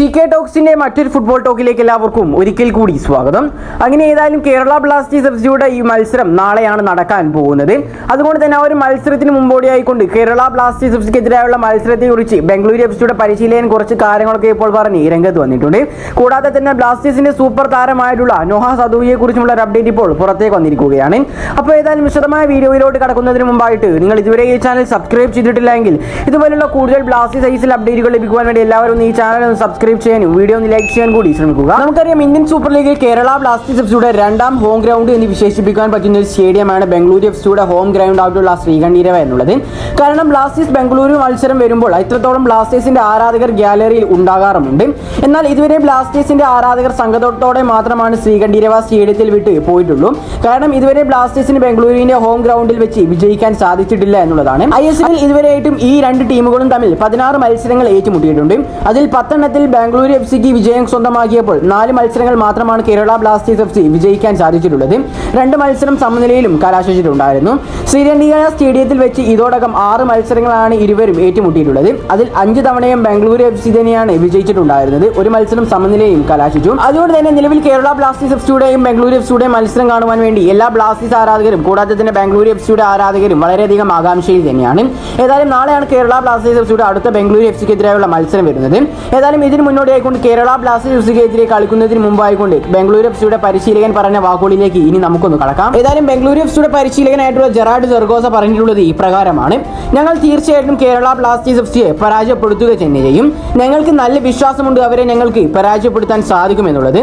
CK ടോക്സിന്റെ മറ്റൊരു football ടോക്കിലേക്ക് എല്ലാവർക്കും ഒരിക്കൽ കൂടി സ്വാഗതം. അങ്ങനെ ഏതായാലും കേരള ബ്ലാസ്റ്റേഴ്സ് എഫ്സിയുടെ ഈ മത്സരം നാളെയാണ് നടക്കാൻ പോകുന്നത്. അതുകൊണ്ട് തന്നെ ആ ഒരു മത്സരത്തിന് മുമ്പോടിയായിക്കൊണ്ട് കേരള ബ്ലാസ്റ്റേഴ്സ് എഫ്സിക്കെതിരായുള്ള മത്സരത്തെക്കുറിച്ച് ബംഗളൂരു എഫ്സിയുടെ പരിശീലകൻ കുറച്ച് കാര്യങ്ങളൊക്കെ ഇപ്പോൾ പറഞ്ഞ് രംഗത്ത് വന്നിട്ടുണ്ട്. കൂടാതെ തന്നെ ബ്ലാസ്റ്റേഴ്സിന്റെ സൂപ്പർ താരമായിട്ടുള്ള നോഹ സദോയിയെ കുറിച്ചുള്ള ഒരു അപ്ഡേറ്റ് ഇപ്പോൾ പുറത്തേക്ക് വന്നിരിക്കുകയാണ്. അപ്പോൾ ഏതായാലും വിശദമായ വീഡിയോയിലോട്ട് കടക്കുന്നതിന് മുമ്പായിട്ട് നിങ്ങൾ ഇതുവരെ ഈ ചാനൽ സബ്സ്ക്രൈബ് ചെയ്തിട്ടില്ലെങ്കിൽ ഇതുപോലുള്ള കൂടുതൽ ബ്ലാസ്റ്റേഴ്സ് ഐസിൽ അപ്ഡേറ്റുകൾ ലഭിക്കുവാൻ വേണ്ടി എല്ലാവരും ഈ ചാനൽ സബ്സ്ക്രൈബ് ചെയ്യാനും വീഡിയോ ഒന്ന് ലൈക്ക് ചെയ്യാൻ കൂടി ശ്രമിക്കുക. നമുക്കറിയാം ഇന്ത്യൻ സൂപ്പർ ലീഗിൽ കേരള ബ്ലാസ്റ്റേഴ്സ് എഫ്സിയുടെ രണ്ടാം ഹോം ഗ്രൗണ്ട് എന്ന് വിശേഷിപ്പിക്കാൻ പറ്റുന്ന ഒരു സ്റ്റേഡിയമാണ് ബംഗളൂരു എഫ്സിയുടെ ഹോം ഗ്രൗണ്ട് ആയിട്ടുള്ള ശ്രീകണ്ഠീരവ എന്നുള്ളത്. കാരണം ബ്ലാസ്റ്റേഴ്സ് ബംഗളൂരു മത്സരം വരുമ്പോൾ ഇത്രത്തോളം ബ്ലാസ്റ്റേഴ്സിന്റെ ആരാധകർ ഗാലറിയിൽ ഉണ്ടാകാറുമുണ്ട്. എന്നാൽ ഇതുവരെ ബ്ലാസ്റ്റേഴ്സിന്റെ ആരാധകർ സംഘത്തോടെ മാത്രമാണ് ശ്രീകണ്ഠീരവ സ്റ്റേഡിയത്തിൽ വിട്ട് പോയിട്ടുള്ളൂ. കാരണം ഇതുവരെ ബ്ലാസ്റ്റേഴ്സിന് ബംഗളൂരുവിന്റെ ഹോം ഗ്രൗണ്ടിൽ വെച്ച് വിജയിക്കാൻ സാധിച്ചിട്ടില്ല എന്നുള്ളതാണ്. ISL ഇതുവരെയായിട്ടും ഈ രണ്ട് ടീമുകളും തമ്മിൽ 16 മത്സരങ്ങൾ ഏറ്റുമുട്ടിയിട്ടുണ്ട്. അതിൽ 10 ബംഗളൂരു എഫ്സിക്ക് വിജയം സ്വന്തമാക്കിയപ്പോൾ 4 മത്സരങ്ങൾ മാത്രമാണ് കേരള ബ്ലാസ്റ്റേഴ്സ് എഫ്സി വിജയിക്കാൻ സാധിച്ചിട്ടുള്ളത്. 2 മത്സരം സമനിലയിലും കലാശിച്ചിട്ടുണ്ടായിരുന്നു. ശ്രീകണ്ഠീരവ സ്റ്റേഡിയത്തിൽ വെച്ച് ഇതോടകം 6 മത്സരങ്ങളാണ് ഇരുവരും ഏറ്റുമുട്ടിയിട്ടുള്ളത്. അതിൽ 5 തവണയും ബംഗളൂരു എഫ്സി തന്നെയാണ് വിജയിച്ചിട്ടുണ്ടായിരുന്നത്. ഒരു മത്സരം സമനിലയും കലാശിച്ചു. അതുകൊണ്ട് തന്നെ നിലവിൽ കേരള ബ്ലാസ്റ്റേഴ്സ് എഫ്സിയുടെയും ബംഗളൂരു എഫ്സിയുടെയും മത്സരം കാണുവാൻ വേണ്ടി എല്ലാ ബ്ലാസ്റ്റേഴ്സ് ആരാധകരും കൂടാതെ തന്നെ ബംഗളൂരു എഫ്സിയുടെ ആരാധകരും വളരെയധികം ആകാംക്ഷയിൽ തന്നെയാണ്. ഏതായാലും നാളെയാണ് കേരള ബ്ലാസ്റ്റേഴ്സ് എഫ്സിയുടെ അടുത്ത ബംഗളൂരു എഫ്സിക്കെതിരായുള്ള മത്സരം വരുന്നത്. ഏതായാലും ഇതിന് മുന്നോടിയായിക്കൊണ്ട് കേരള ബ്ലാസ്റ്റേഴ്സ് എഫ്സിക്കെതിരെ കളിക്കുന്നതിന് മുമ്പായിക്കൊണ്ട് ബംഗളൂരു എഫ്സിയുടെ പരിശീലകൻ പറഞ്ഞ വാക്കുകളിലേക്ക് ഇനി നമുക്കൊന്ന് കടക്കാം. ഏതായാലും ബംഗളൂരു എഫ്സിയുടെ പരിശീലകനായിട്ടുള്ള ജെറാർഡ് സെർഗോസ പറഞ്ഞിട്ടുള്ളത് ഇപ്രകാരമാണ്: ഞങ്ങൾ തീർച്ചയായിട്ടും കേരള ബ്ലാസ്റ്റേഴ്സ് എഫ്സിയെ പരാജയപ്പെടുത്തുക തന്നെ ചെയ്യും. ഞങ്ങൾക്ക് നല്ല വിശ്വാസമുണ്ട് അവരെ ഞങ്ങൾക്ക് പരാജയപ്പെടുത്താൻ സാധിക്കുമെന്നുള്ളത്.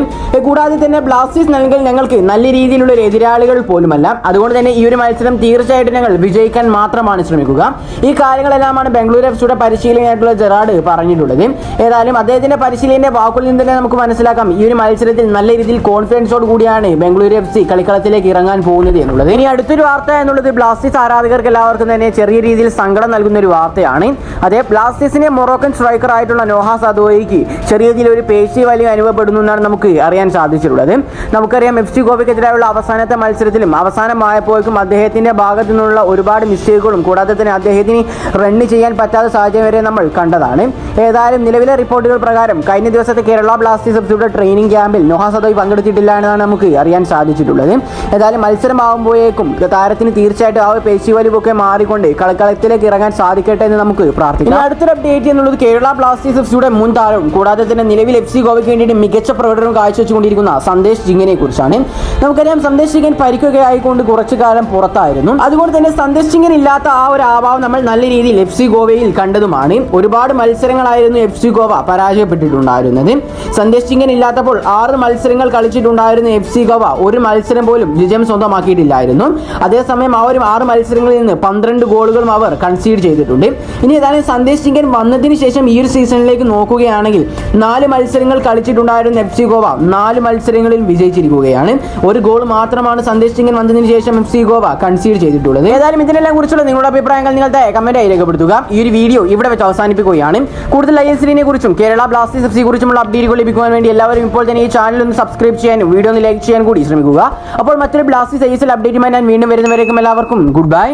കൂടാതെ തന്നെ ബ്ലാസ്റ്റേഴ്സ് നൽകൽ ഞങ്ങൾക്ക് നല്ല രീതിയിലുള്ള എതിരാളികൾ പോലുമല്ല. അതുകൊണ്ട് തന്നെ ഈ ഒരു മത്സരം തീർച്ചയായിട്ടും ഞങ്ങൾ വിജയിക്കാൻ മാത്രമാണ് ശ്രമിക്കുക. ഈ കാര്യങ്ങളെല്ലാമാണ് ബംഗളൂരു എഫ്സിയുടെ പരിശീലകനായിട്ടുള്ള ജെറാർഡ് പറഞ്ഞിട്ടുള്ളത്. ഏതായാലും അദ്ദേഹത്തിന്റെ പരിശീലകന്റെ വാക്കുകളിൽ നിന്ന് തന്നെ നമുക്ക് മനസ്സിലാക്കാം ഈ ഒരു മത്സരത്തിൽ നല്ല രീതിയിൽ കോൺഫിഡൻസോട് കൂടിയാണ് ബംഗളൂരു എഫ്സി കളിക്കളത്തിലേക്ക് ഇറങ്ങാൻ പോകുന്നത് എന്നുള്ളത്. ഇനി അടുത്തൊരു വാർത്ത എന്നുള്ളത് ബ്ലാസ്റ്റേഴ്സ് ആരാധകർക്ക് എല്ലാവർക്കും തന്നെ ചെറിയ രീതിയിൽ സങ്കടം നൽകുന്ന ഒരു വാർത്തയാണ്. അതേ ബ്ലാസ്റ്റേഴ്സിന്റെ മൊറോക്കൻ സ്ട്രൈക്കർ ആയിട്ടുള്ള നോഹ സദോയിക്ക് ചെറിയ രീതിയിൽ ഒരു പേശി വലി അനുഭവപ്പെടുന്നു എന്നാണ് നമുക്ക് അറിയാൻ സാധിച്ചിട്ടുള്ളത്. നമുക്കറിയാം FC ഗോവയ്ക്കെതിരായുള്ള അവസാനത്തെ മത്സരത്തിലും അവസാനമായപ്പോഴേക്കും അദ്ദേഹത്തിന്റെ ഭാഗത്തു നിന്നുള്ള ഒരുപാട് മിസ്റ്റേക്കുകളും കൂടാതെ തന്നെ അദ്ദേഹത്തിന് റണ്ണ് ചെയ്യാൻ പറ്റാത്ത സാഹചര്യം വരെ നമ്മൾ കണ്ടതാണ്. ഏതായാലും നിലവിലെ റിപ്പോർട്ടുകൾ പ്രകാരം കഴിഞ്ഞ ദിവസത്തെ കേരള ബ്ലാസ്റ്റേഴ്സ് എഫ്സിയുടെ ട്രെയിനിങ് ക്യാമ്പിൽ നോഹ സദോയി പങ്കെടുത്തിട്ടില്ല എന്നാണ് നമുക്ക് അറിയാൻ സാധിച്ചിട്ടുള്ളത്. ഏതായാലും മത്സരമാകുമ്പോഴേക്കും താരത്തിന് തീർച്ചയായിട്ടും ആ ഒരു പേശി വലിവൊക്കെ മാറിക്കൊണ്ട് കളിക്കളത്തിലേക്ക് ഇറങ്ങാൻ സാധിക്കട്ടെ എന്ന് നമുക്ക് പ്രാർത്ഥിക്കാം. അടുത്തൊരു അപ്ഡേറ്റ് എന്നുള്ളത് കേരള ബ്ലാസ്റ്റേഴ്സ് എഫ്സിയുടെ മുൻ താരവും കൂടാതെ തന്നെ നിലവിൽ FC ഗോവയ്ക്ക് വേണ്ടിയിട്ട് മികച്ച പ്രകടനം കാഴ്ചവെച്ചുകൊണ്ടിരിക്കുന്ന സന്ദേശ് ജിങ്ങിനെ കുറിച്ചാണ്. നമുക്കറിയാം സന്ദേശ് ജിങ്ങൻ പരിക്കുകയായിക്കൊണ്ട് കുറച്ചു കാലം പുറത്തായിരുന്നു. അതുകൊണ്ട് തന്നെ സന്ദേശ് ജിങ്ങൻ ഇല്ലാത്ത ആ ഒരു അഭാവം നമ്മൾ നല്ല രീതിയിൽ FC ഗോവയിൽ കണ്ടതുമാണ്. ഒരുപാട് മത്സരങ്ങളായിരുന്നു FC ഗോവ പരാജയപ്പെട്ടിട്ടുണ്ടായിരുന്നത്. സന്ദേശ് ജിങ്ങൻ ഇല്ലാത്തപ്പോൾ 6 മത്സരങ്ങൾ കളിച്ചിട്ടുണ്ടായിരുന്ന FC ഗോവ ഒരു മത്സരം പോലും വിജയം സ്വന്തമാക്കിയിട്ടില്ലായിരുന്നു. അതേസമയം ആ ഒരു 6 മത്സരങ്ങളിൽ നിന്ന് 12 ഗോളുകളും അവർ കൺസീഡ് ചെയ്തിട്ടുണ്ട്. ഇനി ഏതായാലും സന്ദേശ് ജിങ്ങൻ വന്നതിന് ശേഷം ഈ ഒരു സീസണിലേക്ക് നോക്കുകയാണെങ്കിൽ 4 മത്സരങ്ങൾ കളിച്ചിട്ടുണ്ടായിരുന്ന FC ഗോവ 4 മത്സരങ്ങളിൽ വിജയിച്ചിരിക്കുകയാണ്. ഒരു ഗോൾ മാത്രമാണ് സന്ദേശ് ജിങ്ങൻ വന്നതിന് ശേഷം FC ഗോവ കൺസീഡ് ചെയ്തിട്ടുള്ളത്. ഏതായാലും ഇതിനെല്ലാം കുറിച്ചുള്ള നിങ്ങളുടെ അഭിപ്രായങ്ങൾ നിങ്ങളുടെ കമന്റായി രേഖപ്പെടുത്തുക. ഈ ഒരു വീഡിയോ ഇവിടെ വെച്ച് അവസാനിപ്പിക്കുകയാണ്. കൂടുതൽ ISLനെ കുറിച്ചും കേരള ബ്ലാസ്റ്റേഴ്സ് എഫ്സിയെ കുറിച്ചുമുള്ള അപ്ഡേറ്റുകൾ ലഭിക്കുവാൻ വേണ്ടി എല്ലാവരും ഇപ്പോൾ തന്നെ ഈ ചാനൽ ഒന്ന് സബ്സ്ക്രൈബ് ചെയ്യാനും വീഡിയോ ഒന്ന് ലൈക്ക് ചെയ്യാൻ കൂടി ശ്രമിക്കുക. അപ്പോൾ മറ്റൊരു ബ്ലാസ്റ്റേഴ്സ് ISL അപ്ഡേറ്റുമായി ഞാൻ വീണ്ടും വരുന്നവരേക്കും എല്ലാവർക്കും ഗുഡ് ബൈ.